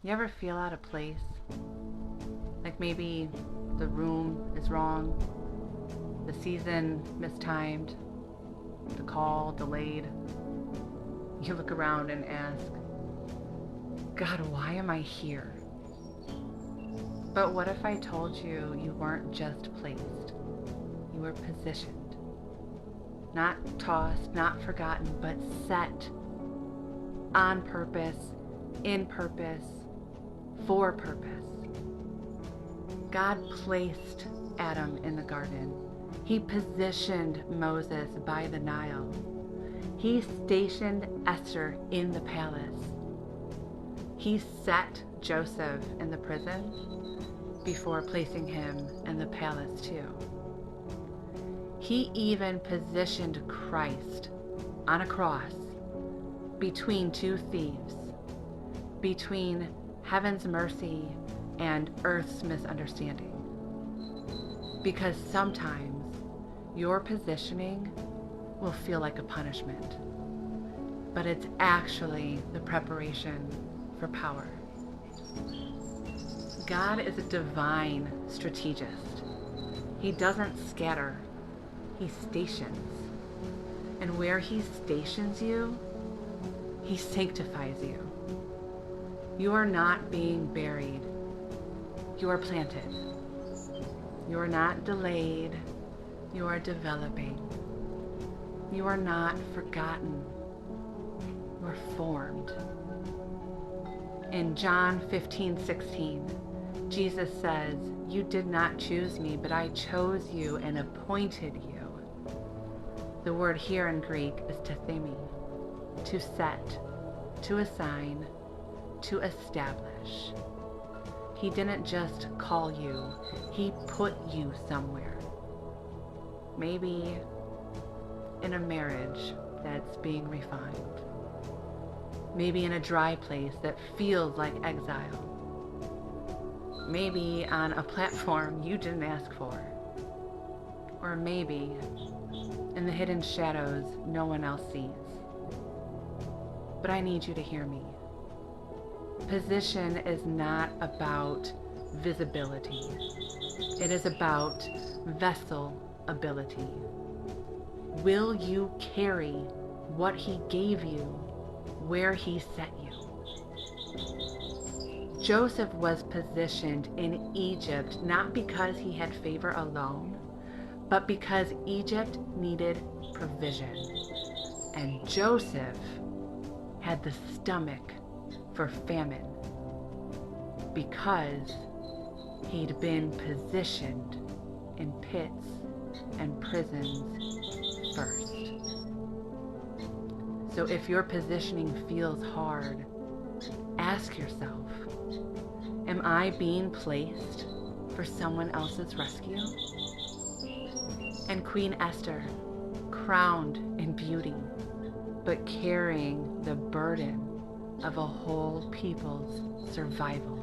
You ever feel out of place? Like maybe the room is wrong, the season mistimed, the call delayed. You look around and ask, God, why am I here? But what if I told you you weren't just placed, you were positioned? Not tossed, not forgotten, but set on purpose, in purpose, for purpose. God placed Adam in the garden. He positioned Moses by the Nile. He stationed Esther in the palace. He set Joseph in the prison before placing him in the palace too. He even positioned Christ on a cross between two thieves, between heaven's mercy and earth's misunderstanding. Because sometimes your positioning will feel like a punishment, but it's actually the preparation for power. God is a divine strategist. He doesn't scatter, he stations. And where he stations you, he sanctifies you. You are not being buried. You are planted. You are not delayed. You are developing. You are not forgotten. You are formed. In John 15:16, Jesus says, "You did not choose me, but I chose you and appointed you." The word here in Greek is tethemi, to set, to assign, to establish. He didn't just call you, he put you somewhere. Maybe in a marriage that's being refined. Maybe in a dry place that feels like exile. Maybe on a platform you didn't ask for. Or maybe in the hidden shadows no one else sees. But I need you to hear me. Position is not about visibility. It is about vessel ability. Will you carry what he gave you where he set you? Joseph was positioned in Egypt not because he had favor alone, but because Egypt needed provision. And Joseph had the stomach for famine because he'd been positioned in pits and prisons first. So if your positioning feels hard, ask yourself, am I being placed for someone else's rescue? And Queen Esther, crowned in beauty, but carrying the burden of a whole people's survival.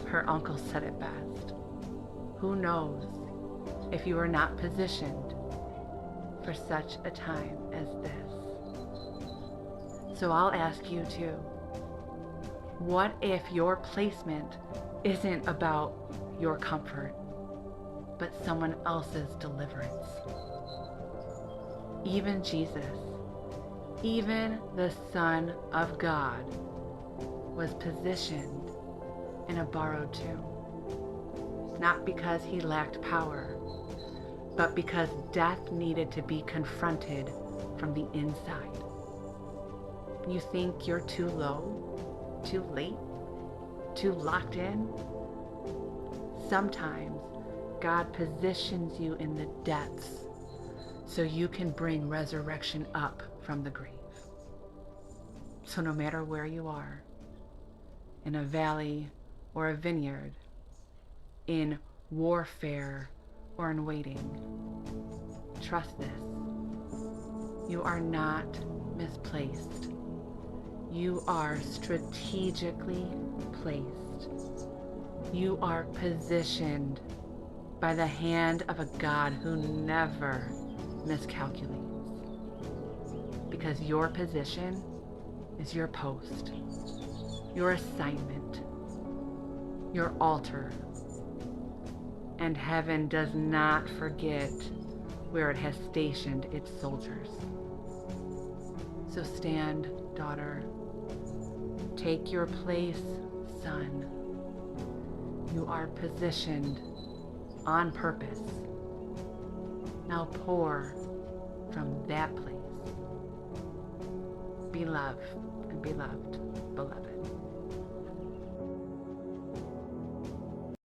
Her uncle said it best. Who knows if you are not positioned for such a time as this? So I'll ask you too. What if your placement isn't about your comfort, but someone else's deliverance? Even Jesus, even the Son of God, was positioned in a borrowed tomb. Not because he lacked power, but because death needed to be confronted from the inside. You think you're too low, too late, too locked in? Sometimes God positions you in the depths so you can bring resurrection up from the grave. So no matter where you are, in a valley or a vineyard, in warfare or in waiting, trust this. You are not misplaced. You are strategically placed. You are positioned by the hand of a God who never miscalculates. Because your position is your post. your assignment, your altar. And heaven does not forget where it has stationed its soldiers. So stand, daughter. Take your place, son. You are positioned on purpose. Now pour from that place. Be loved and be loved, beloved.